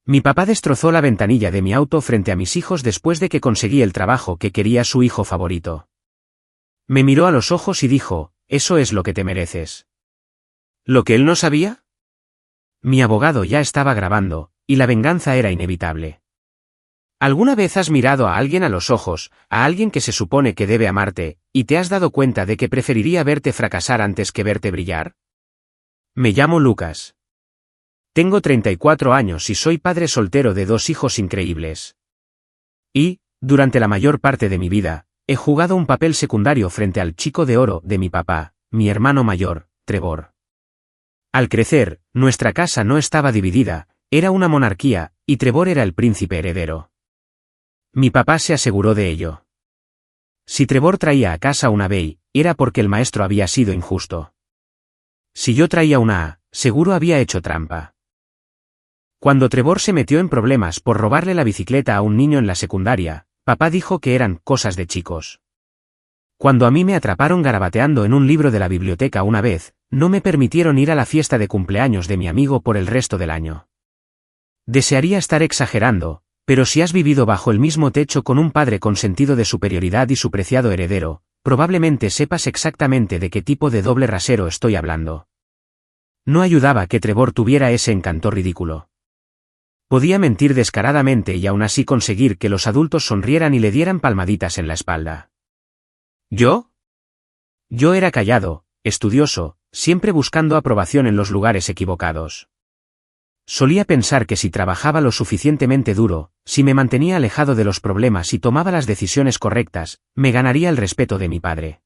Mi papá destrozó la ventanilla de mi auto frente a mis hijos después de que conseguí el trabajo que quería su hijo favorito. Me miró a los ojos y dijo, «Eso es lo que te mereces». ¿Lo que él no sabía? Mi abogado ya estaba grabando, y la venganza era inevitable. ¿Alguna vez has mirado a alguien a los ojos, a alguien que se supone que debe amarte, y te has dado cuenta de que preferiría verte fracasar antes que verte brillar? Me llamo Lucas. Tengo 34 años y soy padre soltero de 2 hijos increíbles. Y, durante la mayor parte de mi vida, he jugado un papel secundario frente al chico de oro de mi papá, mi hermano mayor, Trevor. Al crecer, nuestra casa no estaba dividida, era una monarquía, y Trevor era el príncipe heredero. Mi papá se aseguró de ello. Si Trevor traía a casa una B, era porque el maestro había sido injusto. Si yo traía una A, seguro había hecho trampa. Cuando Trevor se metió en problemas por robarle la bicicleta a un niño en la secundaria, papá dijo que eran cosas de chicos. Cuando a mí me atraparon garabateando en un libro de la biblioteca una vez, no me permitieron ir a la fiesta de cumpleaños de mi amigo por el resto del año. Desearía estar exagerando, pero si has vivido bajo el mismo techo con un padre con sentido de superioridad y su preciado heredero, probablemente sepas exactamente de qué tipo de doble rasero estoy hablando. No ayudaba que Trevor tuviera ese encanto ridículo. Podía mentir descaradamente y aún así conseguir que los adultos sonrieran y le dieran palmaditas en la espalda. ¿Yo? Yo era callado, estudioso, siempre buscando aprobación en los lugares equivocados. Solía pensar que si trabajaba lo suficientemente duro, si me mantenía alejado de los problemas y tomaba las decisiones correctas, me ganaría el respeto de mi padre.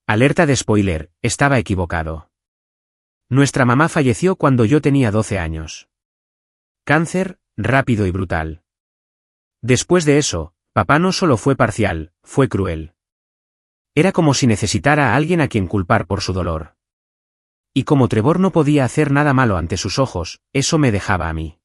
Alerta de spoiler, estaba equivocado. Nuestra mamá falleció cuando yo tenía 12 años. Cáncer, rápido y brutal. Después de eso, papá no solo fue parcial, fue cruel. Era como si necesitara a alguien a quien culpar por su dolor. Y como Trevor no podía hacer nada malo ante sus ojos, eso me dejaba a mí.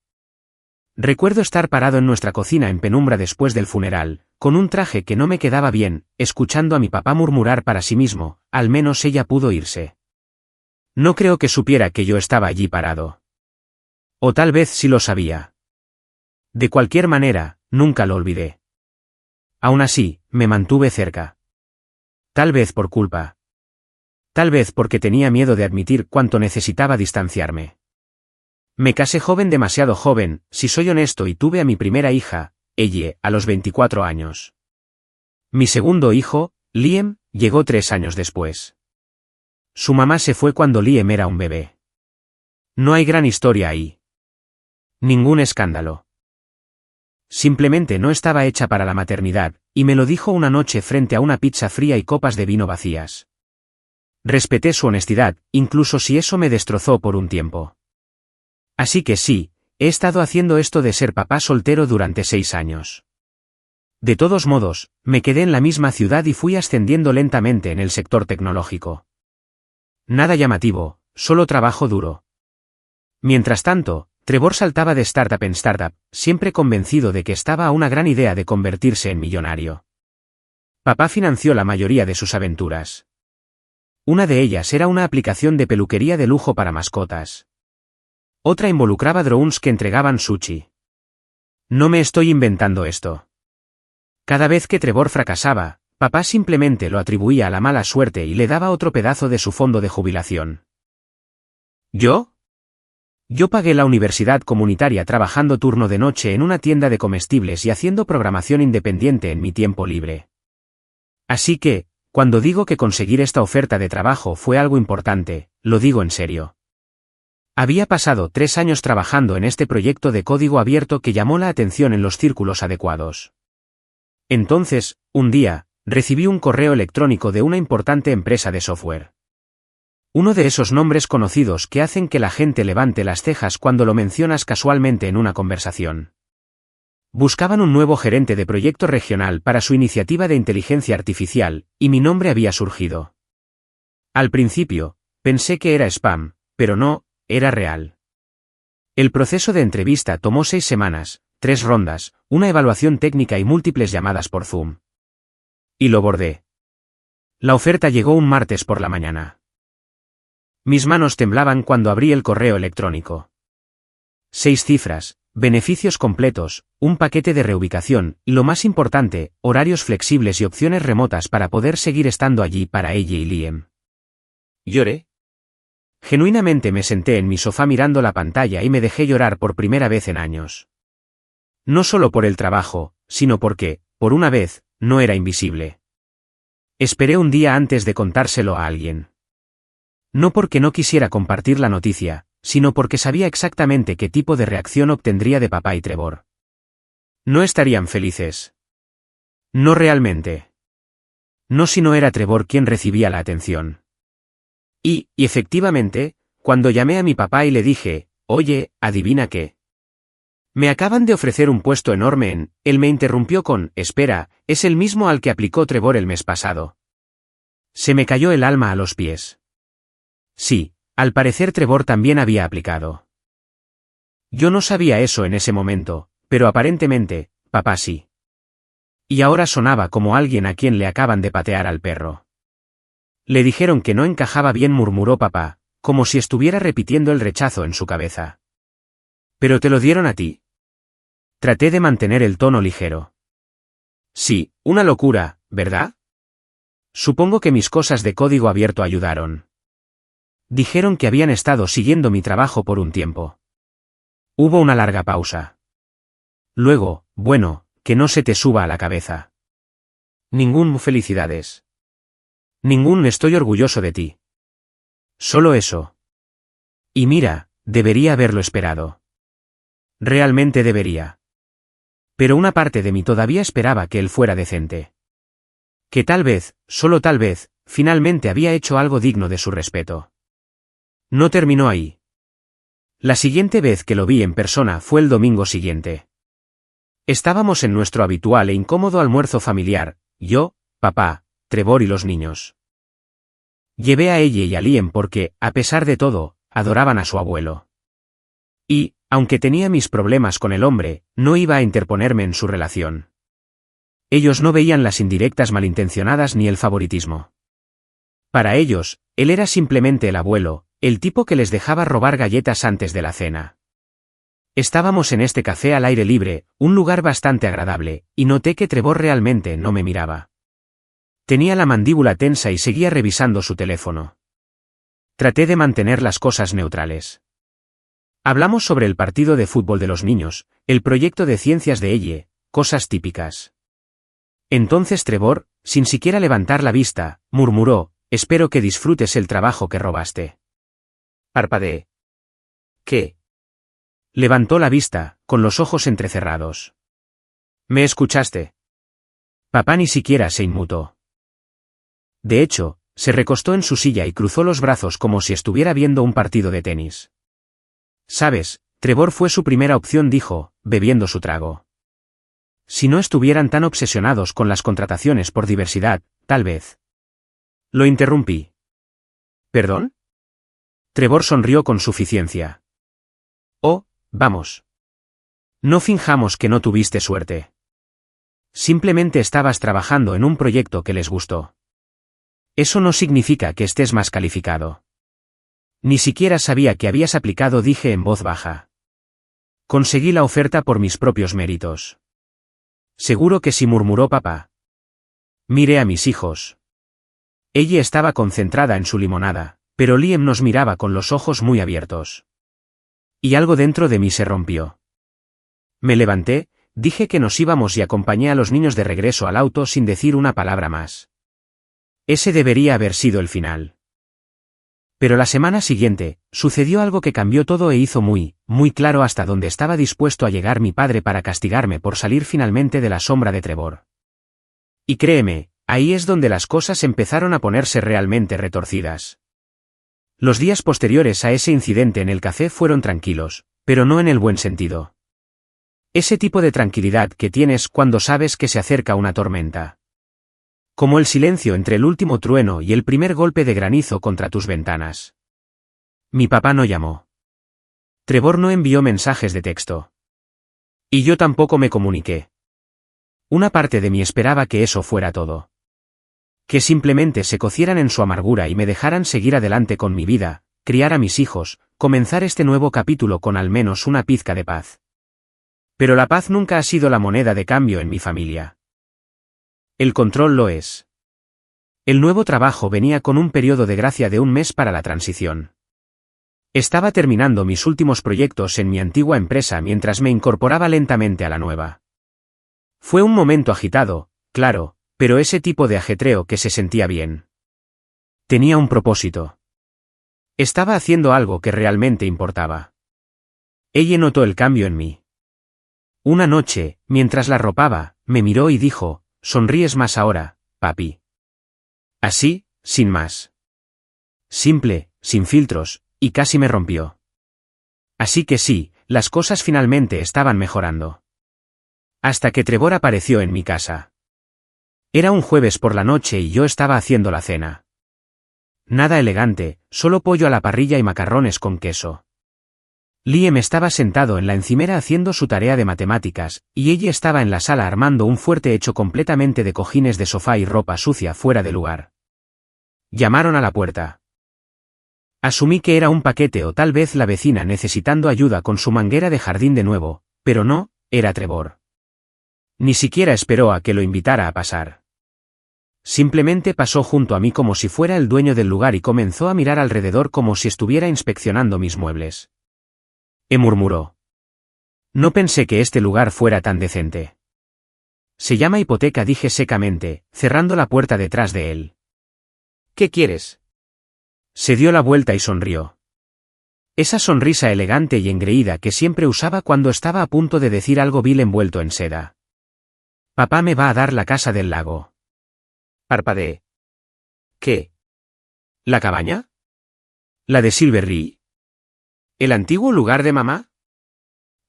Recuerdo estar parado en nuestra cocina en penumbra después del funeral, con un traje que no me quedaba bien, escuchando a mi papá murmurar para sí mismo, al menos ella pudo irse. No creo que supiera que yo estaba allí parado. O tal vez sí lo sabía. De cualquier manera, nunca lo olvidé. Aún así, me mantuve cerca. Tal vez por culpa. Tal vez porque tenía miedo de admitir cuánto necesitaba distanciarme. Me casé joven, demasiado joven, si soy honesto, y tuve a mi primera hija, Elle, a los 24 años. Mi segundo hijo, Liam, llegó 3 años después. Su mamá se fue cuando Liam era un bebé. No hay gran historia ahí. Ningún escándalo. Simplemente no estaba hecha para la maternidad, y me lo dijo una noche frente a una pizza fría y copas de vino vacías. Respeté su honestidad, incluso si eso me destrozó por un tiempo. Así que sí, he estado haciendo esto de ser papá soltero durante 6 años. De todos modos, me quedé en la misma ciudad y fui ascendiendo lentamente en el sector tecnológico. Nada llamativo, solo trabajo duro. Mientras tanto, Trevor saltaba de startup en startup, siempre convencido de que estaba a una gran idea de convertirse en millonario. Papá financió la mayoría de sus aventuras. Una de ellas era una aplicación de peluquería de lujo para mascotas. Otra involucraba drones que entregaban sushi. No me estoy inventando esto. Cada vez que Trevor fracasaba, papá simplemente lo atribuía a la mala suerte y le daba otro pedazo de su fondo de jubilación. ¿Yo? Yo pagué la universidad comunitaria trabajando turno de noche en una tienda de comestibles y haciendo programación independiente en mi tiempo libre. Así que, cuando digo que conseguir esta oferta de trabajo fue algo importante, lo digo en serio. Había pasado 3 años trabajando en este proyecto de código abierto que llamó la atención en los círculos adecuados. Entonces, un día, recibí un correo electrónico de una importante empresa de software. Uno de esos nombres conocidos que hacen que la gente levante las cejas cuando lo mencionas casualmente en una conversación. Buscaban un nuevo gerente de proyecto regional para su iniciativa de inteligencia artificial, y mi nombre había surgido. Al principio, pensé que era spam, pero no, era real. El proceso de entrevista tomó 6 semanas, 3 rondas, una evaluación técnica y múltiples llamadas por Zoom. Y lo bordé. La oferta llegó un martes por la mañana. Mis manos temblaban cuando abrí el correo electrónico. 6 cifras, beneficios completos, un paquete de reubicación, y lo más importante, horarios flexibles y opciones remotas para poder seguir estando allí para ella y Liam. Lloré. Genuinamente me senté en mi sofá mirando la pantalla y me dejé llorar por primera vez en años. No solo por el trabajo, sino porque, por una vez, no era invisible. Esperé un día antes de contárselo a alguien. No porque no quisiera compartir la noticia, sino porque sabía exactamente qué tipo de reacción obtendría de papá y Trevor. No estarían felices. No realmente. No si no era Trevor quien recibía la atención. Y efectivamente, cuando llamé a mi papá y le dije, oye, adivina qué. Me acaban de ofrecer un puesto enorme en, él me interrumpió con, espera, es el mismo al que aplicó Trevor el mes pasado. Se me cayó el alma a los pies. Sí, al parecer Trevor también había aplicado. Yo no sabía eso en ese momento, pero aparentemente, papá sí. Y ahora sonaba como alguien a quien le acaban de patear al perro. Le dijeron que no encajaba bien, murmuró papá, como si estuviera repitiendo el rechazo en su cabeza. Pero te lo dieron a ti. Traté de mantener el tono ligero. Sí, una locura, ¿verdad? Supongo que mis cosas de código abierto ayudaron. Dijeron que habían estado siguiendo mi trabajo por un tiempo. Hubo una larga pausa. Luego, bueno, que no se te suba a la cabeza. Ningún felicidades. Ningún estoy orgulloso de ti. Solo eso. Y mira, debería haberlo esperado. Realmente debería. Pero una parte de mí todavía esperaba que él fuera decente. Que tal vez, solo tal vez, finalmente había hecho algo digno de su respeto. No terminó ahí. La siguiente vez que lo vi en persona fue el domingo siguiente. Estábamos en nuestro habitual e incómodo almuerzo familiar, yo, papá, Trevor y los niños. Llevé a ella y a Liam porque, a pesar de todo, adoraban a su abuelo. Y, aunque tenía mis problemas con el hombre, no iba a interponerme en su relación. Ellos no veían las indirectas malintencionadas ni el favoritismo. Para ellos, él era simplemente el abuelo, el tipo que les dejaba robar galletas antes de la cena. Estábamos en este café al aire libre, un lugar bastante agradable, y noté que Trevor realmente no me miraba. Tenía la mandíbula tensa y seguía revisando su teléfono. Traté de mantener las cosas neutrales. Hablamos sobre el partido de fútbol de los niños, el proyecto de ciencias de ella, cosas típicas. Entonces Trevor, sin siquiera levantar la vista, murmuró, espero que disfrutes el trabajo que robaste. Parpadeé. ¿Qué? Levantó la vista, con los ojos entrecerrados. ¿Me escuchaste? Papá ni siquiera se inmutó. De hecho, se recostó en su silla y cruzó los brazos como si estuviera viendo un partido de tenis. Sabes, Trevor fue su primera opción, dijo, bebiendo su trago. Si no estuvieran tan obsesionados con las contrataciones por diversidad, tal vez. Lo interrumpí. ¿Perdón? Trevor sonrió con suficiencia. Oh, vamos. No finjamos que no tuviste suerte. Simplemente estabas trabajando en un proyecto que les gustó. Eso no significa que estés más calificado. Ni siquiera sabía que habías aplicado, dije en voz baja. Conseguí la oferta por mis propios méritos. Seguro que sí, murmuró papá. Miré a mis hijos. Ella estaba concentrada en su limonada, pero Liam nos miraba con los ojos muy abiertos. Y algo dentro de mí se rompió. Me levanté, dije que nos íbamos y acompañé a los niños de regreso al auto sin decir una palabra más. Ese debería haber sido el final. Pero la semana siguiente, sucedió algo que cambió todo e hizo muy claro hasta dónde estaba dispuesto a llegar mi padre para castigarme por salir finalmente de la sombra de Trevor. Y créeme, ahí es donde las cosas empezaron a ponerse realmente retorcidas. Los días posteriores a ese incidente en el café fueron tranquilos, pero no en el buen sentido. Ese tipo de tranquilidad que tienes cuando sabes que se acerca una tormenta. Como el silencio entre el último trueno y el primer golpe de granizo contra tus ventanas. Mi papá no llamó. Trevor no envió mensajes de texto. Y yo tampoco me comuniqué. Una parte de mí esperaba que eso fuera todo. Que simplemente se cocieran en su amargura y me dejaran seguir adelante con mi vida, criar a mis hijos, comenzar este nuevo capítulo con al menos una pizca de paz. Pero la paz nunca ha sido la moneda de cambio en mi familia. El control lo es. El nuevo trabajo venía con un periodo de gracia de un mes para la transición. Estaba terminando mis últimos proyectos en mi antigua empresa mientras me incorporaba lentamente a la nueva. Fue un momento agitado, claro, pero ese tipo de ajetreo que se sentía bien. Tenía un propósito. Estaba haciendo algo que realmente importaba. Ella notó el cambio en mí. Una noche, mientras la arropaba, me miró y dijo, «Sonríes más ahora, papi». Así, sin más. Simple, sin filtros, y casi me rompió. Así que sí, las cosas finalmente estaban mejorando. Hasta que Trevor apareció en mi casa. Era un jueves por la noche y yo estaba haciendo la cena. Nada elegante, solo pollo a la parrilla y macarrones con queso. Liam estaba sentado en la encimera haciendo su tarea de matemáticas, y ella estaba en la sala armando un fuerte hecho completamente de cojines de sofá y ropa sucia fuera de lugar. Llamaron a la puerta. Asumí que era un paquete o tal vez la vecina necesitando ayuda con su manguera de jardín de nuevo, pero no, era Trevor. Ni siquiera esperó a que lo invitara a pasar. Simplemente pasó junto a mí como si fuera el dueño del lugar y comenzó a mirar alrededor como si estuviera inspeccionando mis muebles. Murmuró. No pensé que este lugar fuera tan decente. Se llama hipoteca, dije secamente, cerrando la puerta detrás de él. ¿Qué quieres? Se dio la vuelta y sonrió. Esa sonrisa elegante y engreída que siempre usaba cuando estaba a punto de decir algo vil envuelto en seda. Papá me va a dar la casa del lago. Parpadeé. ¿Qué? ¿La cabaña? ¿La de Silverry? ¿El antiguo lugar de mamá?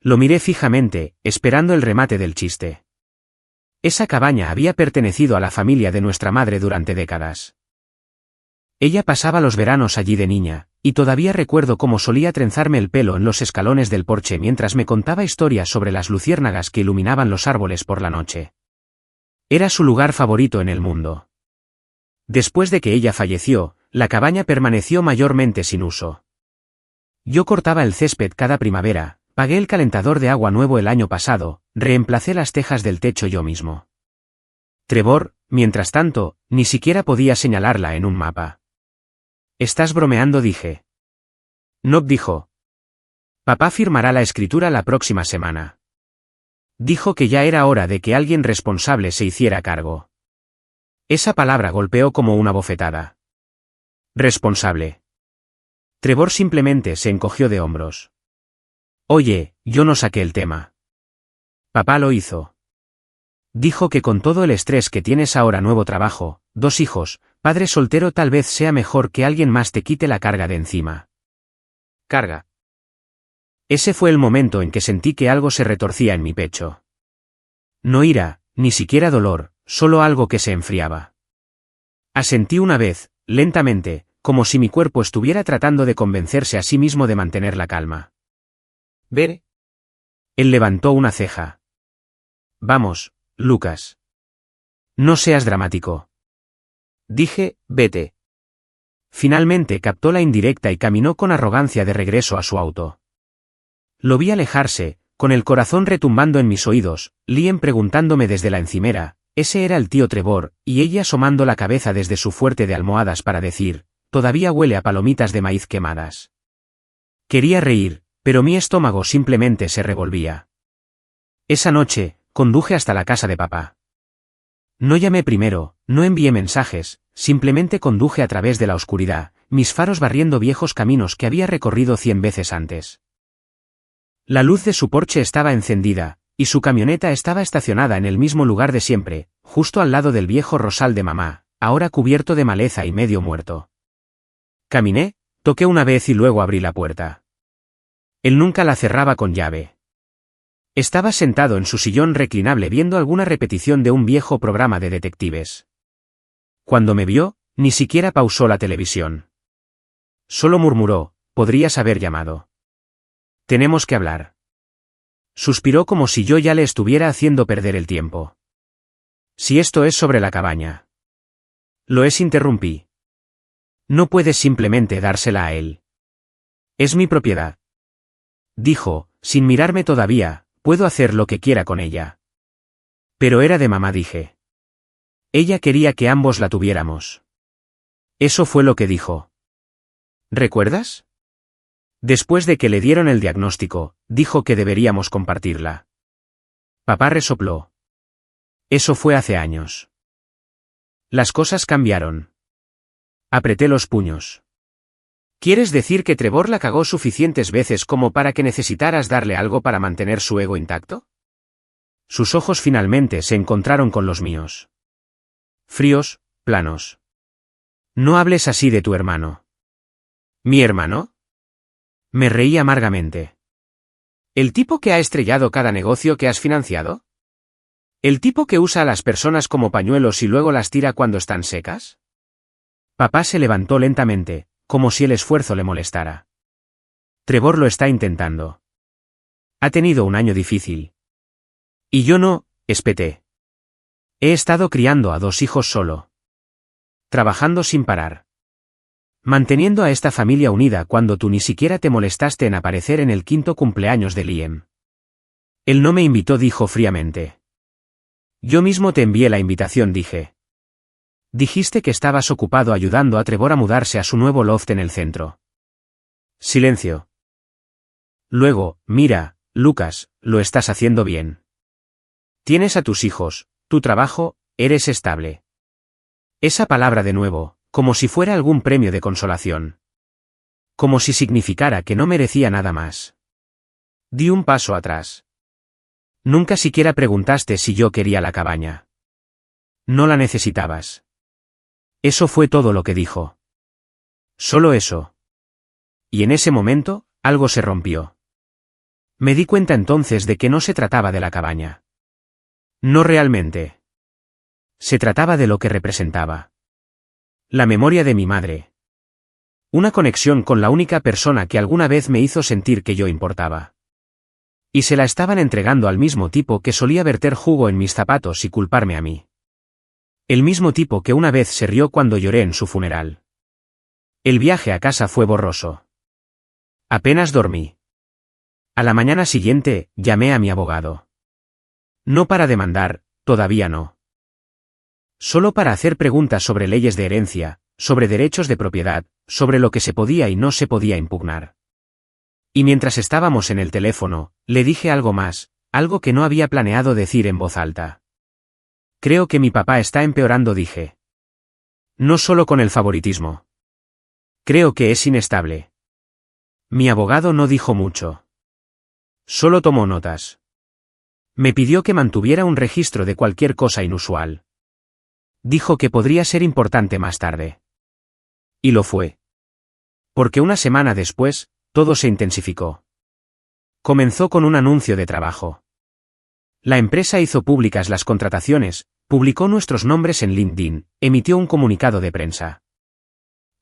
Lo miré fijamente, esperando el remate del chiste. Esa cabaña había pertenecido a la familia de nuestra madre durante décadas. Ella pasaba los veranos allí de niña, y todavía recuerdo cómo solía trenzarme el pelo en los escalones del porche mientras me contaba historias sobre las luciérnagas que iluminaban los árboles por la noche. Era su lugar favorito en el mundo. Después de que ella falleció, la cabaña permaneció mayormente sin uso. Yo cortaba el césped cada primavera, pagué el calentador de agua nuevo el año pasado, reemplacé las tejas del techo yo mismo. Trevor, mientras tanto, ni siquiera podía señalarla en un mapa. «¿Estás bromeando?», dije. Nob dijo. «Papá firmará la escritura la próxima semana». Dijo que ya era hora de que alguien responsable se hiciera cargo. Esa palabra golpeó como una bofetada. «Responsable». Trevor simplemente se encogió de hombros. «Oye, yo no saqué el tema. Papá lo hizo. Dijo que con todo el estrés que tienes ahora, nuevo trabajo, 2 hijos, padre soltero, tal vez sea mejor que alguien más te quite la carga de encima». Carga. Ese fue el momento en que sentí que algo se retorcía en mi pecho. No ira, ni siquiera dolor, solo algo que se enfriaba. Asentí una vez, lentamente, como si mi cuerpo estuviera tratando de convencerse a sí mismo de mantener la calma. «¿Ver?» Él levantó una ceja. «Vamos, Lucas. No seas dramático». Dije, «Vete». Finalmente captó la indirecta y caminó con arrogancia de regreso a su auto. Lo vi alejarse, con el corazón retumbando en mis oídos, Liam preguntándome desde la encimera, ese era el tío Trevor, y ella asomando la cabeza desde su fuerte de almohadas para decir, «Todavía huele a palomitas de maíz quemadas». Quería reír, pero mi estómago simplemente se revolvía. Esa noche, conduje hasta la casa de papá. No llamé primero, no envié mensajes, simplemente conduje a través de la oscuridad, mis faros barriendo viejos caminos que había recorrido 100 veces antes. La luz de su porche estaba encendida, y su camioneta estaba estacionada en el mismo lugar de siempre, justo al lado del viejo rosal de mamá, ahora cubierto de maleza y medio muerto. Caminé, toqué una vez y luego abrí la puerta. Él nunca la cerraba con llave. Estaba sentado en su sillón reclinable viendo alguna repetición de un viejo programa de detectives. Cuando me vio, ni siquiera pausó la televisión. Solo murmuró, «Podrías haber llamado. Tenemos que hablar». Suspiró como si yo ya le estuviera haciendo perder el tiempo. «Si esto es sobre la cabaña». Lo es, interrumpí. «No puedes simplemente dársela a él. Es mi propiedad». Dijo, sin mirarme todavía, puedo hacer lo que quiera con ella. Pero era de mamá, dije. Ella quería que ambos la tuviéramos. Eso fue lo que dijo. ¿Recuerdas? Después de que le dieron el diagnóstico, dijo que deberíamos compartirla. Papá resopló. Eso fue hace años. Las cosas cambiaron. Apreté los puños. ¿Quieres decir que Trevor la cagó suficientes veces como para que necesitaras darle algo para mantener su ego intacto? Sus ojos finalmente se encontraron con los míos. Fríos, planos. No hables así de tu hermano. ¿Mi hermano? Me reí amargamente. ¿El tipo que ha estrellado cada negocio que has financiado? ¿El tipo que usa a las personas como pañuelos y luego las tira cuando están secas? Papá se levantó lentamente, como si el esfuerzo le molestara. Trevor lo está intentando. Ha tenido un año difícil. Y yo no, espeté. He estado criando a 2 hijos solo. Trabajando sin parar. Manteniendo a esta familia unida cuando tú ni siquiera te molestaste en aparecer en el 5º cumpleaños de Liam. Él no me invitó, dijo fríamente. Yo mismo te envié la invitación, dije. Dijiste que estabas ocupado ayudando a Trevor a mudarse a su nuevo loft en el centro. Silencio. Luego, mira, Lucas, lo estás haciendo bien. Tienes a tus hijos, tu trabajo, eres estable. Esa palabra de nuevo, como si fuera algún premio de consolación. Como si significara que no merecía nada más. Di un paso atrás. Nunca siquiera preguntaste si yo quería la cabaña. No la necesitabas. Eso fue todo lo que dijo. Solo eso. Y en ese momento, algo se rompió. Me di cuenta entonces de que no se trataba de la cabaña. No realmente. Se trataba de lo que representaba. La memoria de mi madre. Una conexión con la única persona que alguna vez me hizo sentir que yo importaba. Y se la estaban entregando al mismo tipo que solía verter jugo en mis zapatos y culparme a mí. El mismo tipo que una vez se rió cuando lloré en su funeral. El viaje a casa fue borroso. Apenas dormí. A la mañana siguiente, llamé a mi abogado. No para demandar, todavía no. Solo para hacer preguntas sobre leyes de herencia, sobre derechos de propiedad, sobre lo que se podía y no se podía impugnar. Y mientras estábamos en el teléfono, le dije algo más, algo que no había planeado decir en voz alta. Creo que mi papá está empeorando, dije. No solo con el favoritismo. Creo que es inestable. Mi abogado no dijo mucho. Solo tomó notas. Me pidió que mantuviera un registro de cualquier cosa inusual. Dijo que podría ser importante más tarde. Y lo fue. Porque una semana después, todo se intensificó. Comenzó con un anuncio de trabajo. La empresa hizo públicas las contrataciones, publicó nuestros nombres en LinkedIn, emitió un comunicado de prensa.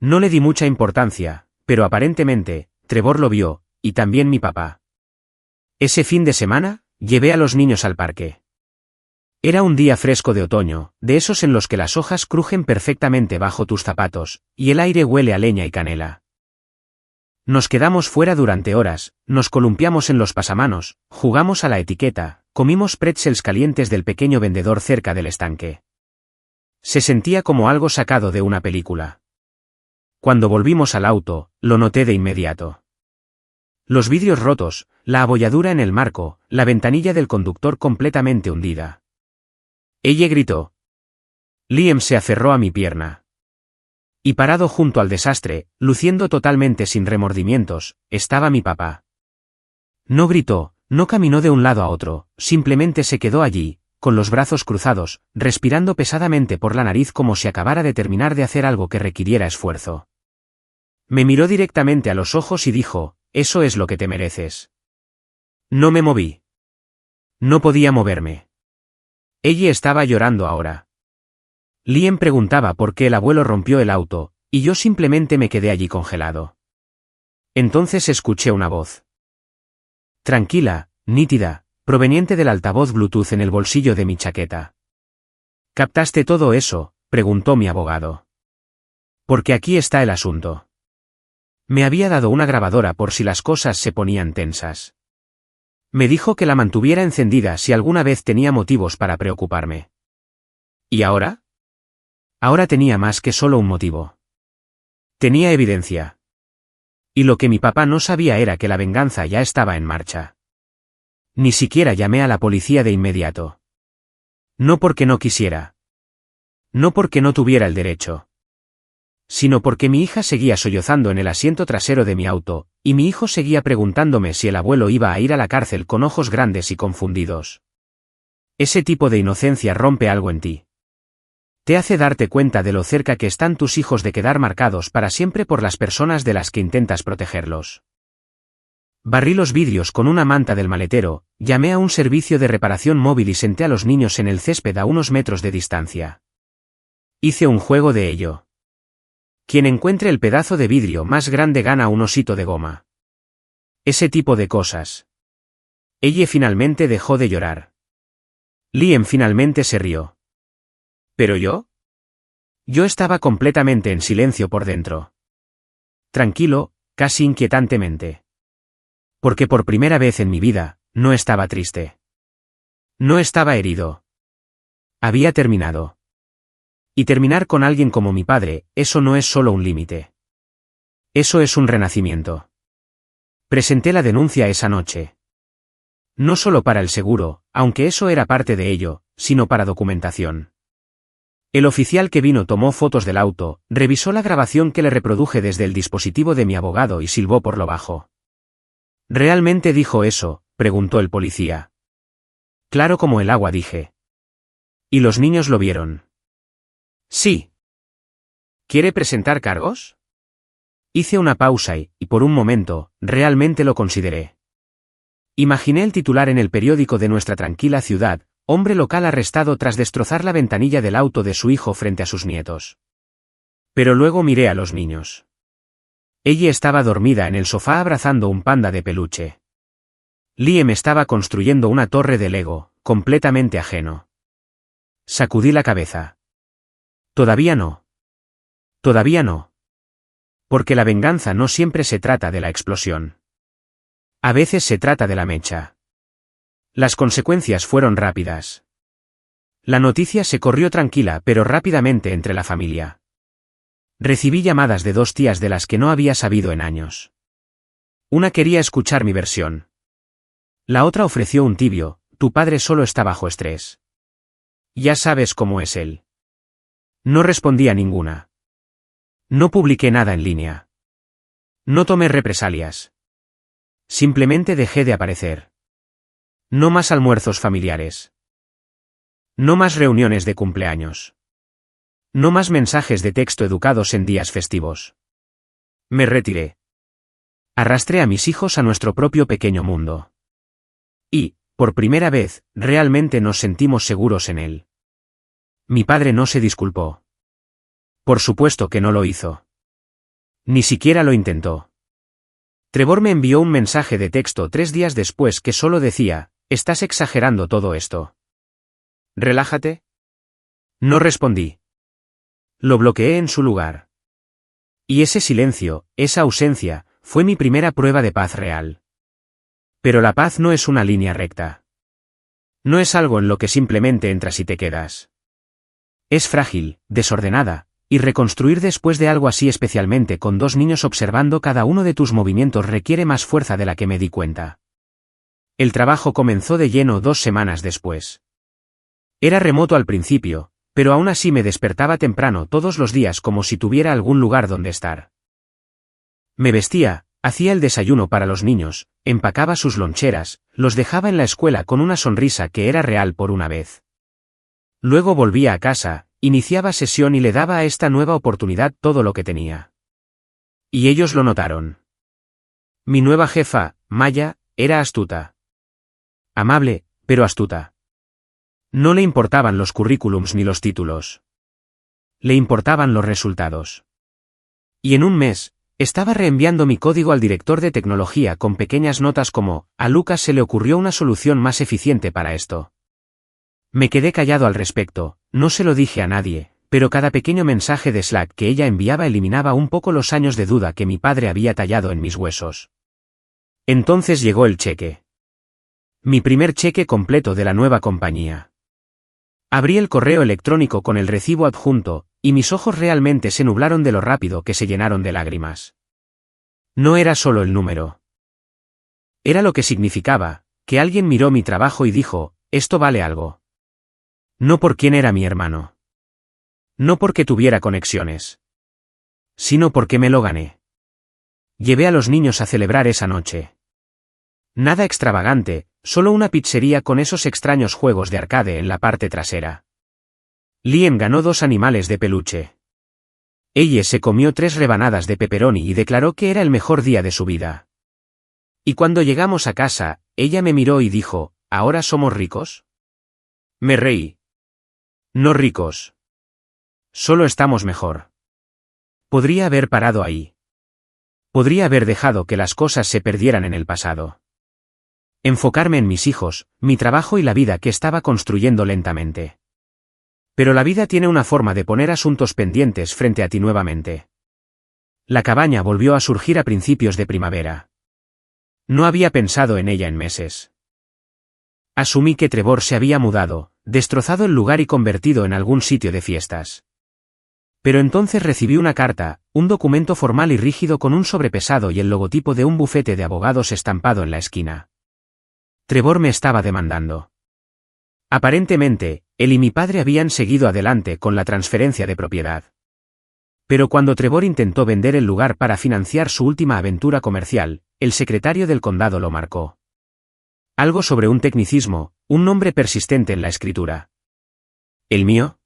No le di mucha importancia, pero aparentemente, Trevor lo vio, y también mi papá. Ese fin de semana, llevé a los niños al parque. Era un día fresco de otoño, de esos en los que las hojas crujen perfectamente bajo tus zapatos, y el aire huele a leña y canela. Nos quedamos fuera durante horas, nos columpiamos en los pasamanos, jugamos a la etiqueta, comimos pretzels calientes del pequeño vendedor cerca del estanque. Se sentía como algo sacado de una película. Cuando volvimos al auto, lo noté de inmediato. Los vidrios rotos, la abolladura en el marco, la ventanilla del conductor completamente hundida. Ella gritó. Liam se aferró a mi pierna. Y parado junto al desastre, luciendo totalmente sin remordimientos, estaba mi papá. No gritó, no caminó de un lado a otro, simplemente se quedó allí, con los brazos cruzados, respirando pesadamente por la nariz como si acabara de terminar de hacer algo que requiriera esfuerzo. Me miró directamente a los ojos y dijo, eso es lo que te mereces. No me moví. No podía moverme. Ella estaba llorando ahora. Liam preguntaba por qué el abuelo rompió el auto, y yo simplemente me quedé allí congelado. Entonces escuché una voz. Tranquila, nítida, proveniente del altavoz Bluetooth en el bolsillo de mi chaqueta. ¿Captaste todo eso?, preguntó mi abogado. Porque aquí está el asunto. Me había dado una grabadora por si las cosas se ponían tensas. Me dijo que la mantuviera encendida si alguna vez tenía motivos para preocuparme. ¿Y ahora? Ahora tenía más que solo un motivo. Tenía evidencia. Y lo que mi papá no sabía era que la venganza ya estaba en marcha. Ni siquiera llamé a la policía de inmediato. No porque no quisiera. No porque no tuviera el derecho. Sino porque mi hija seguía sollozando en el asiento trasero de mi auto, y mi hijo seguía preguntándome si el abuelo iba a ir a la cárcel con ojos grandes y confundidos. Ese tipo de inocencia rompe algo en ti. Te hace darte cuenta de lo cerca que están tus hijos de quedar marcados para siempre por las personas de las que intentas protegerlos. Barrí los vidrios con una manta del maletero, llamé a un servicio de reparación móvil y senté a los niños en el césped a unos metros de distancia. Hice un juego de ello. Quien encuentre el pedazo de vidrio más grande gana un osito de goma. Ese tipo de cosas. Ella finalmente dejó de llorar. Liam finalmente se rió. ¿Pero yo? Yo estaba completamente en silencio por dentro. Tranquilo, casi inquietantemente. Porque por primera vez en mi vida, no estaba triste. No estaba herido. Había terminado. Y terminar con alguien como mi padre, eso no es solo un límite. Eso es un renacimiento. Presenté la denuncia esa noche. No solo para el seguro, aunque eso era parte de ello, sino para documentación. El oficial que vino tomó fotos del auto, revisó la grabación que le reproduje desde el dispositivo de mi abogado y silbó por lo bajo. ¿Realmente dijo eso?, preguntó el policía. Claro como el agua, dije. ¿Y los niños lo vieron? Sí. ¿Quiere presentar cargos? Hice una pausa y, por un momento, realmente lo consideré. Imaginé el titular en el periódico de nuestra tranquila ciudad: hombre local arrestado tras destrozar la ventanilla del auto de su hijo frente a sus nietos. Pero luego miré a los niños. Ella estaba dormida en el sofá abrazando un panda de peluche. Liam estaba construyendo una torre de Lego, completamente ajeno. Sacudí la cabeza. Todavía no. Todavía no. Porque la venganza no siempre se trata de la explosión. A veces se trata de la mecha. Las consecuencias fueron rápidas. La noticia se corrió tranquila pero rápidamente entre la familia. Recibí llamadas de 2 tías de las que no había sabido en años. Una quería escuchar mi versión. La otra ofreció un tibio: tu padre solo está bajo estrés. Ya sabes cómo es él. No respondí a ninguna. No publiqué nada en línea. No tomé represalias. Simplemente dejé de aparecer. No más almuerzos familiares. No más reuniones de cumpleaños. No más mensajes de texto educados en días festivos. Me retiré. Arrastré a mis hijos a nuestro propio pequeño mundo. Y, por primera vez, realmente nos sentimos seguros en él. Mi padre no se disculpó. Por supuesto que no lo hizo. Ni siquiera lo intentó. Trevor me envió un mensaje de texto 3 días después que solo decía: estás exagerando todo esto. Relájate. No respondí. Lo bloqueé en su lugar. Y ese silencio, esa ausencia, fue mi primera prueba de paz real. Pero la paz no es una línea recta. No es algo en lo que simplemente entras y te quedas. Es frágil, desordenada, y reconstruir después de algo así, especialmente con 2 niños observando cada uno de tus movimientos, requiere más fuerza de la que me di cuenta. El trabajo comenzó de lleno 2 semanas después. Era remoto al principio, pero aún así me despertaba temprano todos los días como si tuviera algún lugar donde estar. Me vestía, hacía el desayuno para los niños, empacaba sus loncheras, los dejaba en la escuela con una sonrisa que era real por una vez. Luego volvía a casa, iniciaba sesión y le daba a esta nueva oportunidad todo lo que tenía. Y ellos lo notaron. Mi nueva jefa, Maya, era astuta. Amable, pero astuta. No le importaban los currículums ni los títulos. Le importaban los resultados. Y en un mes, estaba reenviando mi código al director de tecnología con pequeñas notas como: a Lucas se le ocurrió una solución más eficiente para esto. Me quedé callado al respecto, no se lo dije a nadie, pero cada pequeño mensaje de Slack que ella enviaba eliminaba un poco los años de duda que mi padre había tallado en mis huesos. Entonces llegó el cheque. Mi primer cheque completo de la nueva compañía. Abrí el correo electrónico con el recibo adjunto, y mis ojos realmente se nublaron de lo rápido que se llenaron de lágrimas. No era solo el número. Era lo que significaba, que alguien miró mi trabajo y dijo, esto vale algo. No por quién era mi hermano. No porque tuviera conexiones. Sino porque me lo gané. Llevé a los niños a celebrar esa noche. Nada extravagante, solo una pizzería con esos extraños juegos de arcade en la parte trasera. Liam ganó 2 animales de peluche. Ella se comió 3 rebanadas de pepperoni y declaró que era el mejor día de su vida. Y cuando llegamos a casa, ella me miró y dijo, ¿ahora somos ricos? Me reí. No ricos. Solo estamos mejor. Podría haber parado ahí. Podría haber dejado que las cosas se perdieran en el pasado. Enfocarme en mis hijos, mi trabajo y la vida que estaba construyendo lentamente. Pero la vida tiene una forma de poner asuntos pendientes frente a ti nuevamente. La cabaña volvió a surgir a principios de primavera. No había pensado en ella en meses. Asumí que Trevor se había mudado, destrozado el lugar y convertido en algún sitio de fiestas. Pero entonces recibí una carta, un documento formal y rígido con un sobrepesado y el logotipo de un bufete de abogados estampado en la esquina. Trevor me estaba demandando. Aparentemente, él y mi padre habían seguido adelante con la transferencia de propiedad. Pero cuando Trevor intentó vender el lugar para financiar su última aventura comercial, el secretario del condado lo marcó. Algo sobre un tecnicismo, un nombre persistente en la escritura. ¿El mío?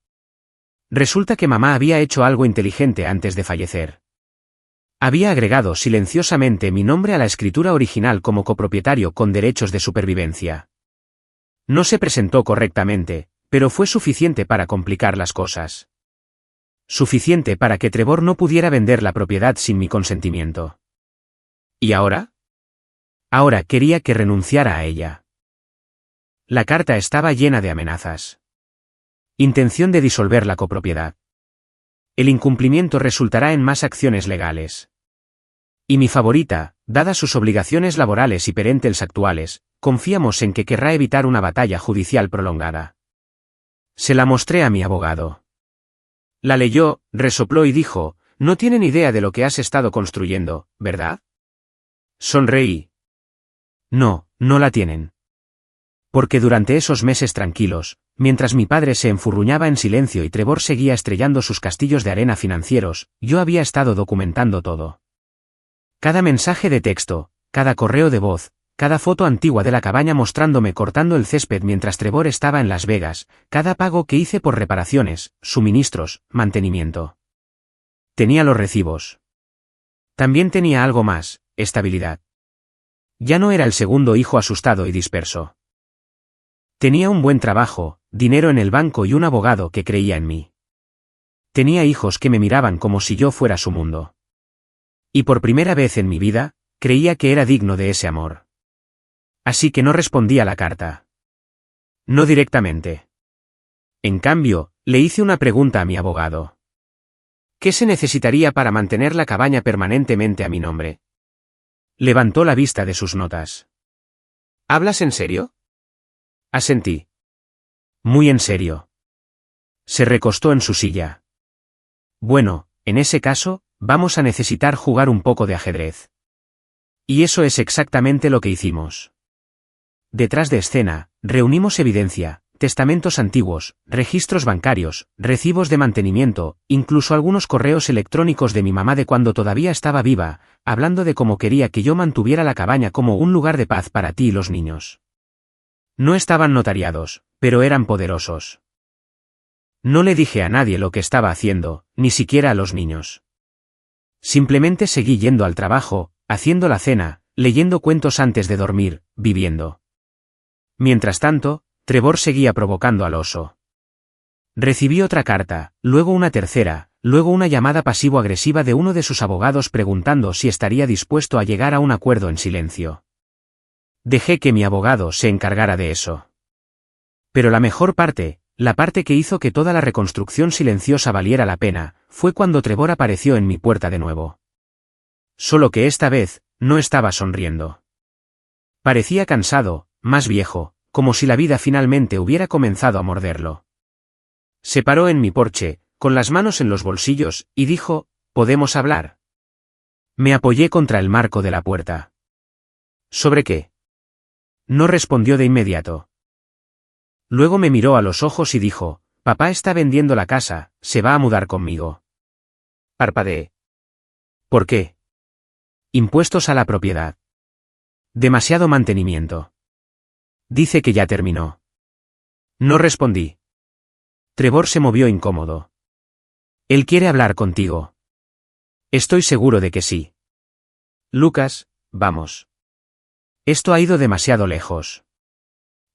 Resulta que mamá había hecho algo inteligente antes de fallecer. Había agregado silenciosamente mi nombre a la escritura original como copropietario con derechos de supervivencia. No se presentó correctamente, pero fue suficiente para complicar las cosas. Suficiente para que Trevor no pudiera vender la propiedad sin mi consentimiento. ¿Y ahora? Ahora quería que renunciara a ella. La carta estaba llena de amenazas. Intención de disolver la copropiedad. El incumplimiento resultará en más acciones legales. Y mi favorita, dadas sus obligaciones laborales y perentels actuales, confiamos en que querrá evitar una batalla judicial prolongada. Se la mostré a mi abogado. La leyó, resopló y dijo, no tienen idea de lo que has estado construyendo, ¿verdad? Sonreí. No, no la tienen. Porque durante esos meses tranquilos, mientras mi padre se enfurruñaba en silencio y Trevor seguía estrellando sus castillos de arena financieros, yo había estado documentando todo. Cada mensaje de texto, cada correo de voz, cada foto antigua de la cabaña mostrándome cortando el césped mientras Trevor estaba en Las Vegas, cada pago que hice por reparaciones, suministros, mantenimiento. Tenía los recibos. También tenía algo más, estabilidad. Ya no era el segundo hijo asustado y disperso. Tenía un buen trabajo, dinero en el banco y un abogado que creía en mí. Tenía hijos que me miraban como si yo fuera su mundo. Y por primera vez en mi vida, creía que era digno de ese amor. Así que no respondí a la carta. No directamente. En cambio, le hice una pregunta a mi abogado. ¿Qué se necesitaría para mantener la cabaña permanentemente a mi nombre? Levantó la vista de sus notas. ¿Hablas en serio? Asentí. Muy en serio. Se recostó en su silla. Bueno, en ese caso, vamos a necesitar jugar un poco de ajedrez. Y eso es exactamente lo que hicimos. Detrás de escena, reunimos evidencia, testamentos antiguos, registros bancarios, recibos de mantenimiento, incluso algunos correos electrónicos de mi mamá de cuando todavía estaba viva, hablando de cómo quería que yo mantuviera la cabaña como un lugar de paz para ti y los niños. No estaban notariados, pero eran poderosos. No le dije a nadie lo que estaba haciendo, ni siquiera a los niños. Simplemente seguí yendo al trabajo, haciendo la cena, leyendo cuentos antes de dormir, viviendo. Mientras tanto, Trevor seguía provocando al oso. Recibí otra carta, luego una tercera, luego una llamada pasivo-agresiva de uno de sus abogados preguntando si estaría dispuesto a llegar a un acuerdo en silencio. Dejé que mi abogado se encargara de eso. Pero la mejor parte, la parte que hizo que toda la reconstrucción silenciosa valiera la pena, fue cuando Trevor apareció en mi puerta de nuevo. Solo que esta vez, no estaba sonriendo. Parecía cansado, más viejo, como si la vida finalmente hubiera comenzado a morderlo. Se paró en mi porche, con las manos en los bolsillos, y dijo, ¿podemos hablar? Me apoyé contra el marco de la puerta. ¿Sobre qué? No respondió de inmediato. Luego me miró a los ojos y dijo, papá está vendiendo la casa, se va a mudar conmigo. Parpadeé. ¿Por qué? Impuestos a la propiedad. Demasiado mantenimiento. Dice que ya terminó. No respondí. Trevor se movió incómodo. Él quiere hablar contigo. Estoy seguro de que sí. Lucas, vamos. Esto ha ido demasiado lejos.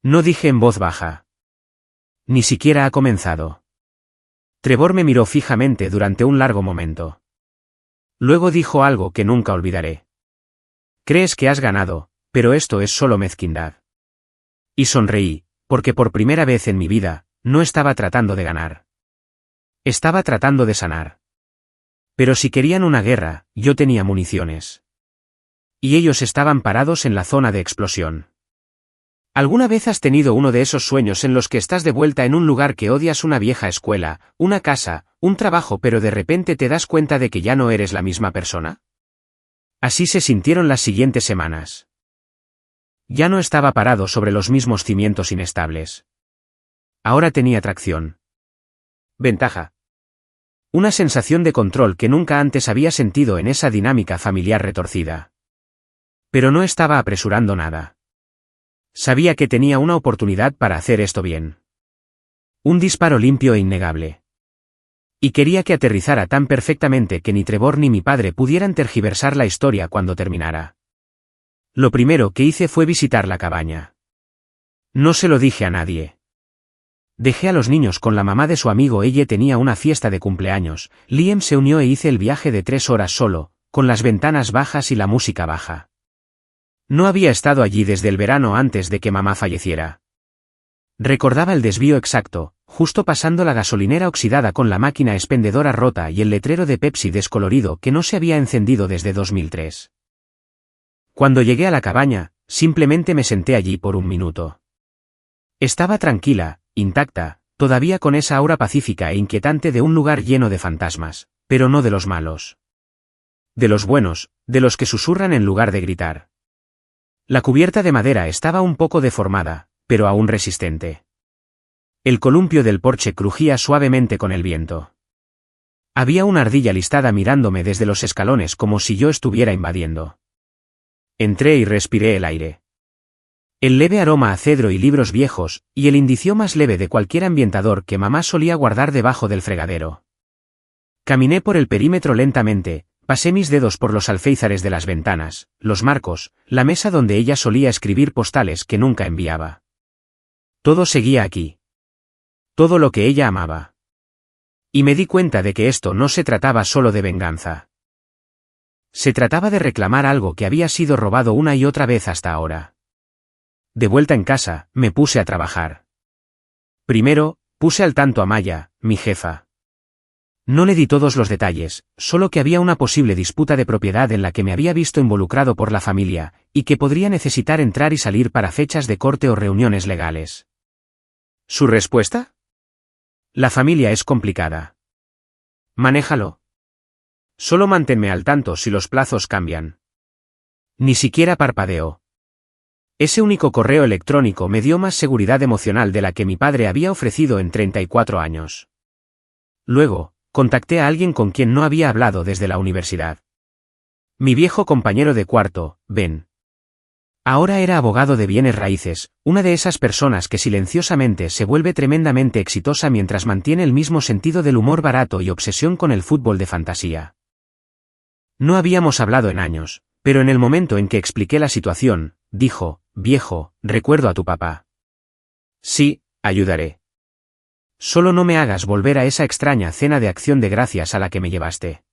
No dije en voz baja. Ni siquiera ha comenzado. Trevor me miró fijamente durante un largo momento. Luego dijo algo que nunca olvidaré. Crees que has ganado, pero esto es solo mezquindad. Y sonreí, porque por primera vez en mi vida, no estaba tratando de ganar. Estaba tratando de sanar. Pero si querían una guerra, yo tenía municiones. Y ellos estaban parados en la zona de explosión. ¿Alguna vez has tenido uno de esos sueños en los que estás de vuelta en un lugar que odias, una vieja escuela, una casa, un trabajo, pero de repente te das cuenta de que ya no eres la misma persona? Así se sintieron las siguientes semanas. Ya no estaba parado sobre los mismos cimientos inestables. Ahora tenía tracción. Ventaja. Una sensación de control que nunca antes había sentido en esa dinámica familiar retorcida. Pero no estaba apresurando nada. Sabía que tenía una oportunidad para hacer esto bien. Un disparo limpio e innegable. Y quería que aterrizara tan perfectamente que ni Trevor ni mi padre pudieran tergiversar la historia cuando terminara. Lo primero que hice fue visitar la cabaña. No se lo dije a nadie. Dejé a los niños con la mamá de su amigo. Ella tenía una fiesta de cumpleaños. Liam se unió e hice el viaje de 3 horas solo, con las ventanas bajas y la música baja. No había estado allí desde el verano antes de que mamá falleciera. Recordaba el desvío exacto, justo pasando la gasolinera oxidada con la máquina expendedora rota y el letrero de Pepsi descolorido que no se había encendido desde 2003. Cuando llegué a la cabaña, simplemente me senté allí por un minuto. Estaba tranquila, intacta, todavía con esa aura pacífica e inquietante de un lugar lleno de fantasmas, pero no de los malos. De los buenos, de los que susurran en lugar de gritar. La cubierta de madera estaba un poco deformada, pero aún resistente. El columpio del porche crujía suavemente con el viento. Había una ardilla listada mirándome desde los escalones como si yo estuviera invadiendo. Entré y respiré el aire. El leve aroma a cedro y libros viejos, y el indicio más leve de cualquier ambientador que mamá solía guardar debajo del fregadero. Caminé por el perímetro lentamente. Pasé mis dedos por los alféizares de las ventanas, los marcos, la mesa donde ella solía escribir postales que nunca enviaba. Todo seguía aquí. Todo lo que ella amaba. Y me di cuenta de que esto no se trataba solo de venganza. Se trataba de reclamar algo que había sido robado una y otra vez hasta ahora. De vuelta en casa, me puse a trabajar. Primero, puse al tanto a Maya, mi jefa. No le di todos los detalles, solo que había una posible disputa de propiedad en la que me había visto involucrado por la familia, y que podría necesitar entrar y salir para fechas de corte o reuniones legales. ¿Su respuesta? La familia es complicada. Manéjalo. Solo manténme al tanto si los plazos cambian. Ni siquiera parpadeó. Ese único correo electrónico me dio más seguridad emocional de la que mi padre había ofrecido en 34 años. Luego, contacté a alguien con quien no había hablado desde la universidad. Mi viejo compañero de cuarto, Ben. Ahora era abogado de bienes raíces, una de esas personas que silenciosamente se vuelve tremendamente exitosa mientras mantiene el mismo sentido del humor barato y obsesión con el fútbol de fantasía. No habíamos hablado en años, pero en el momento en que expliqué la situación, dijo, viejo, recuerdo a tu papá. Sí, ayudaré. Solo no me hagas volver a esa extraña cena de acción de gracias a la que me llevaste.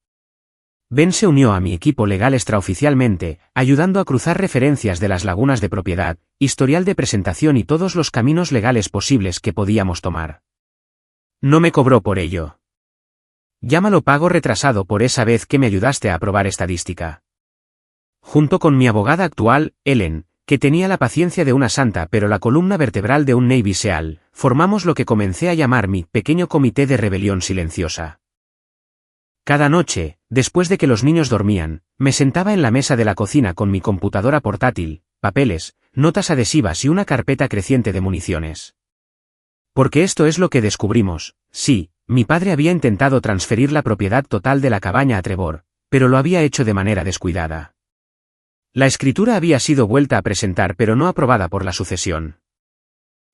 Ben se unió a mi equipo legal extraoficialmente, ayudando a cruzar referencias de las lagunas de propiedad, historial de presentación y todos los caminos legales posibles que podíamos tomar. No me cobró por ello. Llámalo pago retrasado por esa vez que me ayudaste a aprobar estadística. Junto con mi abogada actual, Ellen, que tenía la paciencia de una santa pero la columna vertebral de un Navy SEAL, formamos lo que comencé a llamar mi pequeño comité de rebelión silenciosa. Cada noche, después de que los niños dormían, me sentaba en la mesa de la cocina con mi computadora portátil, papeles, notas adhesivas y una carpeta creciente de municiones. Porque esto es lo que descubrimos, sí, mi padre había intentado transferir la propiedad total de la cabaña a Trevor, pero lo había hecho de manera descuidada. La escritura había sido vuelta a presentar pero no aprobada por la sucesión.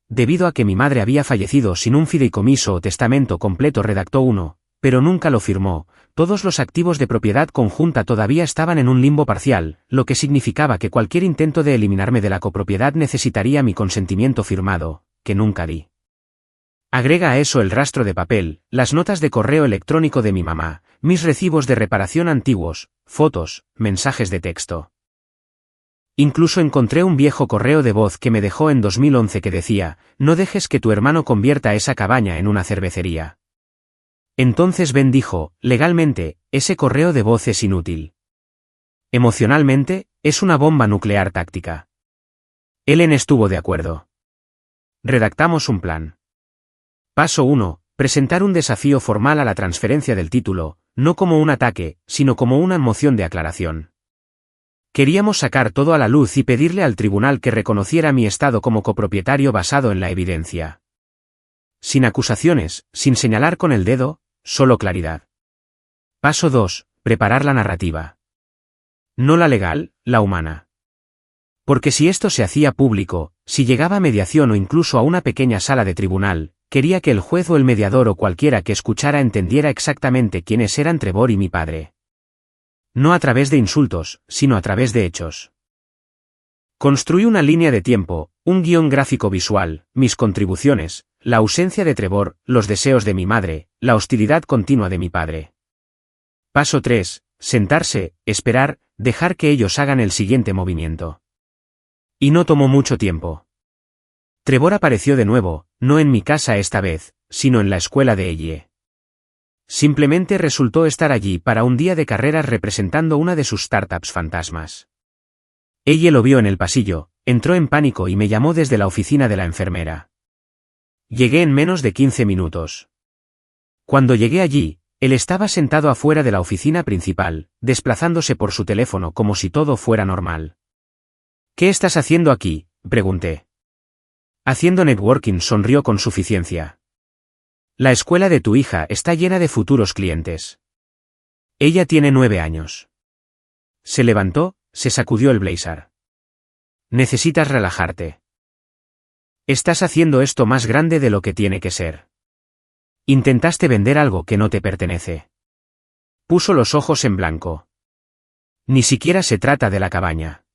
Debido a que mi madre había fallecido sin un fideicomiso o testamento completo, redactó uno, pero nunca lo firmó. Todos los activos de propiedad conjunta todavía estaban en un limbo parcial, lo que significaba que cualquier intento de eliminarme de la copropiedad necesitaría mi consentimiento firmado, que nunca di. Agrega a eso el rastro de papel, las notas de correo electrónico de mi mamá, mis recibos de reparación antiguos, fotos, mensajes de texto. Incluso encontré un viejo correo de voz que me dejó en 2011 que decía: no dejes que tu hermano convierta esa cabaña en una cervecería. Entonces Ben dijo: legalmente, ese correo de voz es inútil. Emocionalmente, es una bomba nuclear táctica. Ellen estuvo de acuerdo. Redactamos un plan. Paso 1. Presentar un desafío formal a la transferencia del título, no como un ataque, sino como una moción de aclaración. Queríamos sacar todo a la luz y pedirle al tribunal que reconociera mi estado como copropietario basado en la evidencia. Sin acusaciones, sin señalar con el dedo, solo claridad. Paso 2. Preparar la narrativa. No la legal, la humana. Porque si esto se hacía público, si llegaba a mediación o incluso a una pequeña sala de tribunal, quería que el juez o el mediador o cualquiera que escuchara entendiera exactamente quiénes eran Trevor y mi padre. No a través de insultos, sino a través de hechos. Construí una línea de tiempo, un guión gráfico visual, mis contribuciones, la ausencia de Trevor, los deseos de mi madre, la hostilidad continua de mi padre. Paso 3. Sentarse, esperar, dejar que ellos hagan el siguiente movimiento. Y no tomó mucho tiempo. Trevor apareció de nuevo, no en mi casa esta vez, sino en la escuela de Elle. Simplemente resultó estar allí para un día de carreras representando una de sus startups fantasmas. Elle lo vio en el pasillo, entró en pánico y me llamó desde la oficina de la enfermera. Llegué en menos de 15 minutos. Cuando llegué allí, él estaba sentado afuera de la oficina principal, desplazándose por su teléfono como si todo fuera normal. ¿Qué estás haciendo aquí?, pregunté. Haciendo networking, sonrió con suficiencia. La escuela de tu hija está llena de futuros clientes. Ella tiene 9 años. Se levantó, se sacudió el blazer. Necesitas relajarte. Estás haciendo esto más grande de lo que tiene que ser. Intentaste vender algo que no te pertenece. Puso los ojos en blanco. Ni siquiera se trata de la cabaña.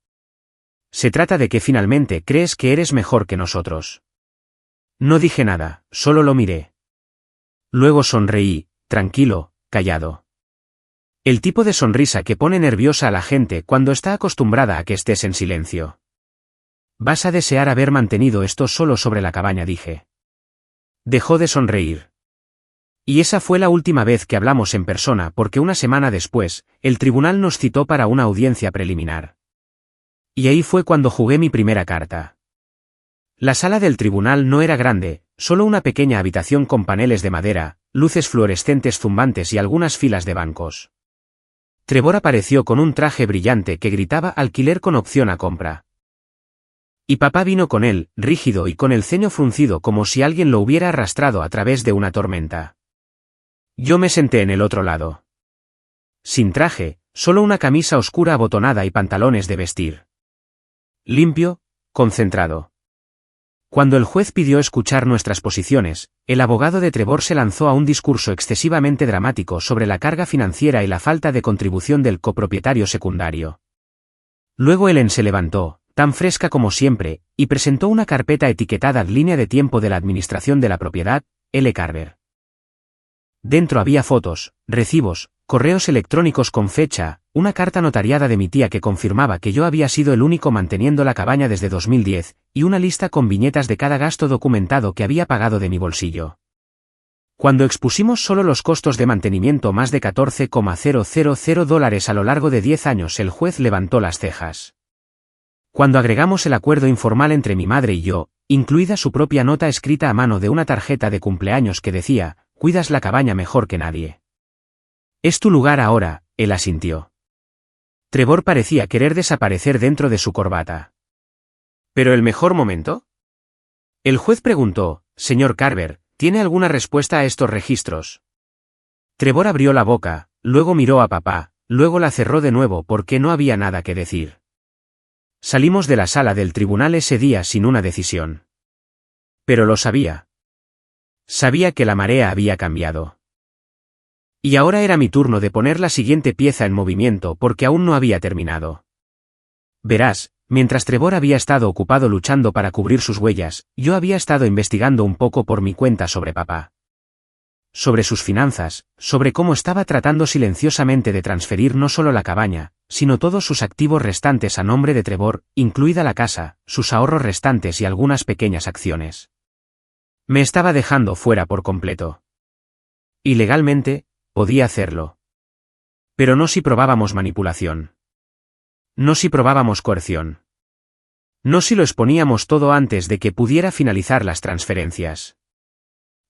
Se trata de que finalmente crees que eres mejor que nosotros. No dije nada, solo lo miré. Luego sonreí, tranquilo, callado. El tipo de sonrisa que pone nerviosa a la gente cuando está acostumbrada a que estés en silencio. Vas a desear haber mantenido esto solo sobre la cabaña, dije. Dejó de sonreír. Y esa fue la última vez que hablamos en persona porque una semana después, el tribunal nos citó para una audiencia preliminar. Y ahí fue cuando jugué mi primera carta. La sala del tribunal no era grande, solo una pequeña habitación con paneles de madera, luces fluorescentes zumbantes y algunas filas de bancos. Trevor apareció con un traje brillante que gritaba alquiler con opción a compra. Y papá vino con él, rígido y con el ceño fruncido como si alguien lo hubiera arrastrado a través de una tormenta. Yo me senté en el otro lado. Sin traje, solo una camisa oscura abotonada y pantalones de vestir. Limpio, concentrado. Cuando el juez pidió escuchar nuestras posiciones, el abogado de Trevor se lanzó a un discurso excesivamente dramático sobre la carga financiera y la falta de contribución del copropietario secundario. Luego Ellen se levantó, tan fresca como siempre, y presentó una carpeta etiquetada Línea de tiempo de la administración de la propiedad, L. Carver. Dentro había fotos, recibos, correos electrónicos con fecha, una carta notariada de mi tía que confirmaba que yo había sido el único manteniendo la cabaña desde 2010, y una lista con viñetas de cada gasto documentado que había pagado de mi bolsillo. Cuando expusimos solo los costos de mantenimiento, más de $14,000 a lo largo de 10 años, el juez levantó las cejas. Cuando agregamos el acuerdo informal entre mi madre y yo, incluida su propia nota escrita a mano de una tarjeta de cumpleaños que decía, cuidas la cabaña mejor que nadie. Es tu lugar ahora, él asintió. Trevor parecía querer desaparecer dentro de su corbata. ¿Pero el mejor momento? El juez preguntó, señor Carver, ¿tiene alguna respuesta a estos registros? Trevor abrió la boca, luego miró a papá, luego la cerró de nuevo porque no había nada que decir. Salimos de la sala del tribunal ese día sin una decisión. Pero lo sabía. Sabía que la marea había cambiado. Y ahora era mi turno de poner la siguiente pieza en movimiento porque aún no había terminado. Verás, mientras Trevor había estado ocupado luchando para cubrir sus huellas, yo había estado investigando un poco por mi cuenta sobre papá. Sobre sus finanzas, sobre cómo estaba tratando silenciosamente de transferir no solo la cabaña, sino todos sus activos restantes a nombre de Trevor, incluida la casa, sus ahorros restantes y algunas pequeñas acciones. Me estaba dejando fuera por completo. Y legalmente, podía hacerlo. Pero no si probábamos manipulación. No si probábamos coerción. No si lo exponíamos todo antes de que pudiera finalizar las transferencias.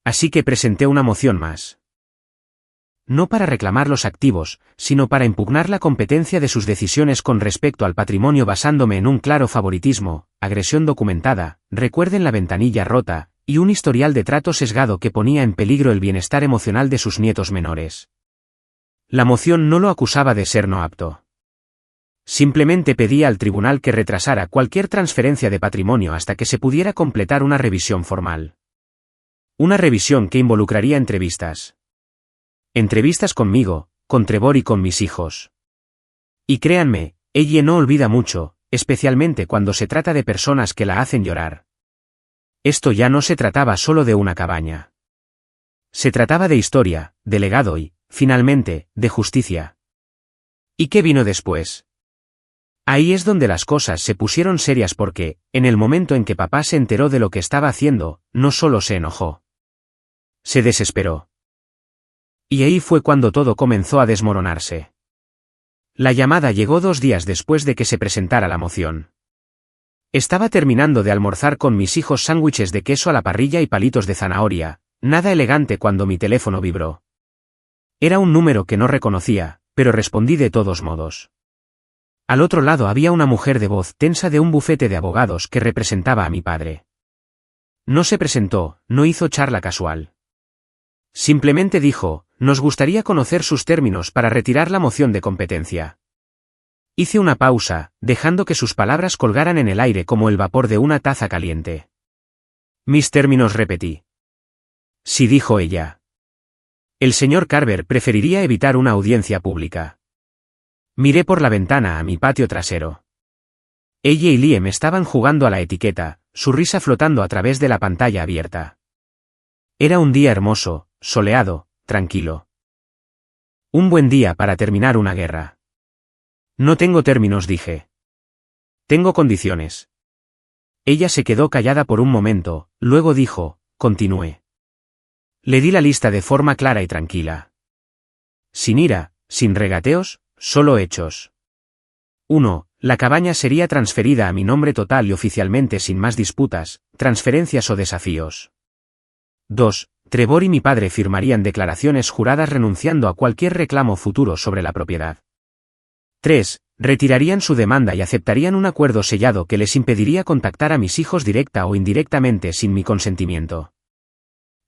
Así que presenté una moción más. No para reclamar los activos, sino para impugnar la competencia de sus decisiones con respecto al patrimonio basándome en un claro favoritismo, agresión documentada, recuerden la ventanilla rota, y un historial de trato sesgado que ponía en peligro el bienestar emocional de sus nietos menores. La moción no lo acusaba de ser no apto. Simplemente pedía al tribunal que retrasara cualquier transferencia de patrimonio hasta que se pudiera completar una revisión formal. Una revisión que involucraría entrevistas. Entrevistas conmigo, con Trevor y con mis hijos. Y créanme, ella no olvida mucho, especialmente cuando se trata de personas que la hacen llorar. Esto ya no se trataba solo de una cabaña. Se trataba de historia, de legado y, finalmente, de justicia. ¿Y qué vino después? Ahí es donde las cosas se pusieron serias porque, en el momento en que papá se enteró de lo que estaba haciendo, no solo se enojó. Se desesperó. Y ahí fue cuando todo comenzó a desmoronarse. La llamada llegó 2 días después de que se presentara la moción. Estaba terminando de almorzar con mis hijos sándwiches de queso a la parrilla y palitos de zanahoria, nada elegante cuando mi teléfono vibró. Era un número que no reconocía, pero respondí de todos modos. Al otro lado había una mujer de voz tensa de un bufete de abogados que representaba a mi padre. No se presentó, no hizo charla casual. Simplemente dijo, nos gustaría conocer sus términos para retirar la moción de competencia. Hice una pausa, dejando que sus palabras colgaran en el aire como el vapor de una taza caliente. Mis términos repetí. Sí, dijo ella. El señor Carver preferiría evitar una audiencia pública. Miré por la ventana a mi patio trasero. Ella y Liam estaban jugando a la etiqueta, su risa flotando a través de la pantalla abierta. Era un día hermoso, soleado, tranquilo. Un buen día para terminar una guerra. No tengo términos, dije. Tengo condiciones. Ella se quedó callada por un momento, luego dijo, continúe. Le di la lista de forma clara y tranquila. Sin ira, sin regateos, solo hechos. 1. La cabaña sería transferida a mi nombre total y oficialmente sin más disputas, transferencias o desafíos. 2. Trevor y mi padre firmarían declaraciones juradas renunciando a cualquier reclamo futuro sobre la propiedad. 3. Retirarían su demanda y aceptarían un acuerdo sellado que les impediría contactar a mis hijos directa o indirectamente sin mi consentimiento.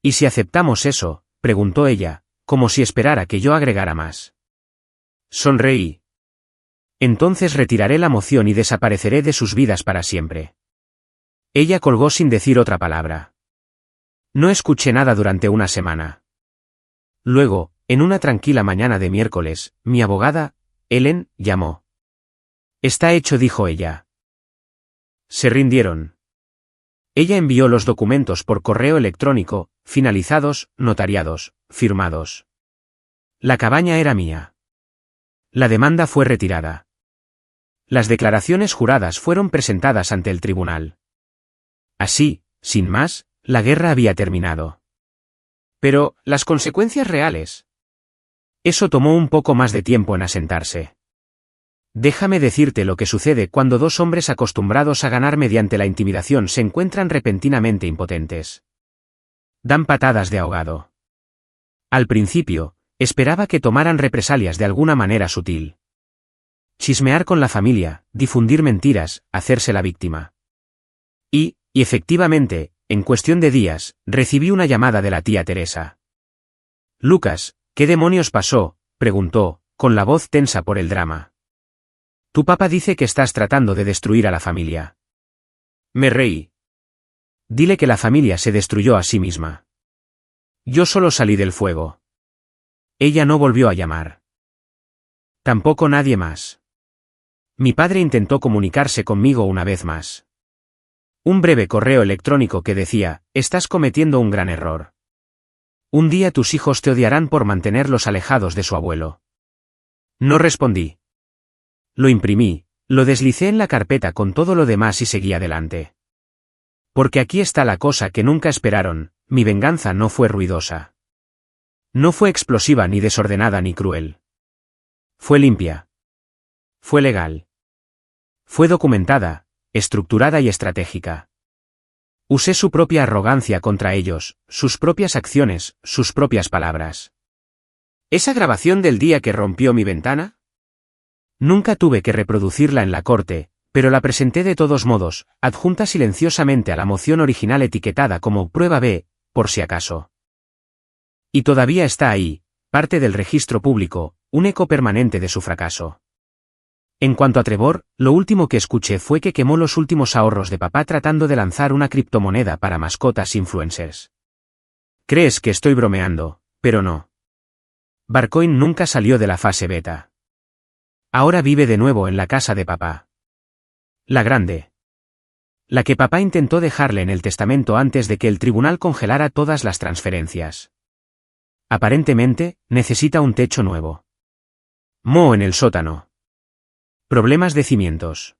¿Y si aceptamos eso?, preguntó ella, como si esperara que yo agregara más. Sonreí. Entonces retiraré la moción y desapareceré de sus vidas para siempre. Ella colgó sin decir otra palabra. No escuché nada durante una semana. Luego, en una tranquila mañana de miércoles, mi abogada, Ellen, llamó. Está hecho, dijo ella. Se rindieron. Ella envió los documentos por correo electrónico, finalizados, notariados, firmados. La cabaña era mía. La demanda fue retirada. Las declaraciones juradas fueron presentadas ante el tribunal. Así, sin más, la guerra había terminado. Pero, ¿las consecuencias reales? Eso tomó un poco más de tiempo en asentarse. Déjame decirte lo que sucede cuando dos hombres acostumbrados a ganar mediante la intimidación se encuentran repentinamente impotentes. Dan patadas de ahogado. Al principio, esperaba que tomaran represalias de alguna manera sutil. Chismear con la familia, difundir mentiras, hacerse la víctima. Y efectivamente, en cuestión de días, recibí una llamada de la tía Teresa. Lucas, ¿qué demonios pasó?, preguntó, con la voz tensa por el drama. Tu papá dice que estás tratando de destruir a la familia. Me reí. Dile que la familia se destruyó a sí misma. Yo solo salí del fuego. Ella no volvió a llamar. Tampoco nadie más. Mi padre intentó comunicarse conmigo una vez más. Un breve correo electrónico que decía, estás cometiendo un gran error. Un día tus hijos te odiarán por mantenerlos alejados de su abuelo. No respondí. Lo imprimí, lo deslicé en la carpeta con todo lo demás y seguí adelante. Porque aquí está la cosa que nunca esperaron, mi venganza no fue ruidosa. No fue explosiva ni desordenada ni cruel. Fue limpia. Fue legal. Fue documentada, estructurada y estratégica. Usé su propia arrogancia contra ellos, sus propias acciones, sus propias palabras. ¿Esa grabación del día que rompió mi ventana? Nunca tuve que reproducirla en la corte, pero la presenté de todos modos, adjunta silenciosamente a la moción original etiquetada como prueba B, por si acaso. Y todavía está ahí, parte del registro público, un eco permanente de su fracaso. En cuanto a Trevor, lo último que escuché fue que quemó los últimos ahorros de papá tratando de lanzar una criptomoneda para mascotas influencers. Crees que estoy bromeando, pero no. Barcoin nunca salió de la fase beta. Ahora vive de nuevo en la casa de papá. La grande. La que papá intentó dejarle en el testamento antes de que el tribunal congelara todas las transferencias. Aparentemente, necesita un techo nuevo. Moho en el sótano. Problemas de cimientos.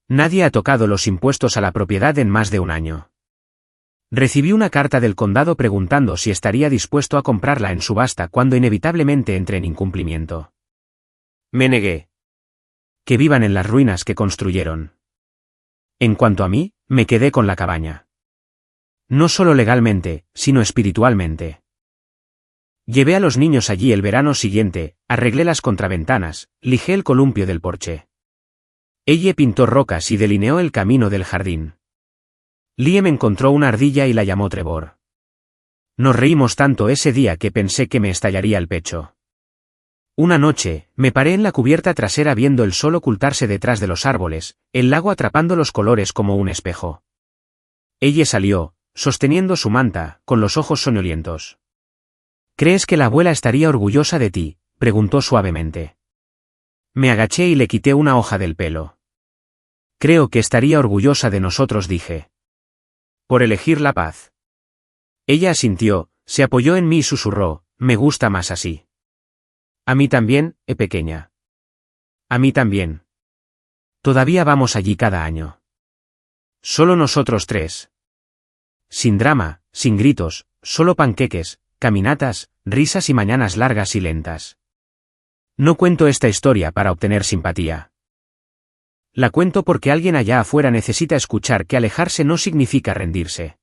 Nadie ha tocado los impuestos a la propiedad en más de un año. Recibí una carta del condado preguntando si estaría dispuesto a comprarla en subasta cuando inevitablemente entre en incumplimiento. Me negué. Que vivan en las ruinas que construyeron. En cuanto a mí, me quedé con la cabaña. No solo legalmente, sino espiritualmente. Llevé a los niños allí el verano siguiente, arreglé las contraventanas, lijé el columpio del porche. Ella pintó rocas y delineó el camino del jardín. Liam encontró una ardilla y la llamó Trevor. Nos reímos tanto ese día que pensé que me estallaría el pecho. Una noche, me paré en la cubierta trasera viendo el sol ocultarse detrás de los árboles, el lago atrapando los colores como un espejo. Ella salió, sosteniendo su manta, con los ojos soñolientos. ¿Crees que la abuela estaría orgullosa de ti?, preguntó suavemente. Me agaché y le quité una hoja del pelo. Creo que estaría orgullosa de nosotros, dije. Por elegir la paz. Ella asintió, se apoyó en mí y susurró, me gusta más así. A mí también, pequeña. A mí también. Todavía vamos allí cada año. Solo nosotros tres. Sin drama, sin gritos, solo panqueques, caminatas, risas y mañanas largas y lentas. No cuento esta historia para obtener simpatía. La cuento porque alguien allá afuera necesita escuchar que alejarse no significa rendirse.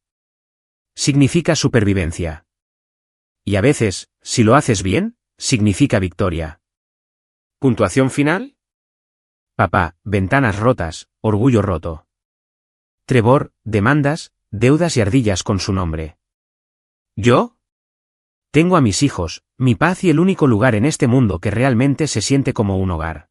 Significa supervivencia. Y a veces, si lo haces bien, significa victoria. ¿Puntuación final? Papá, ventanas rotas, orgullo roto. Trevor, demandas, deudas y ardillas con su nombre. ¿Yo? Tengo a mis hijos, mi paz y el único lugar en este mundo que realmente se siente como un hogar.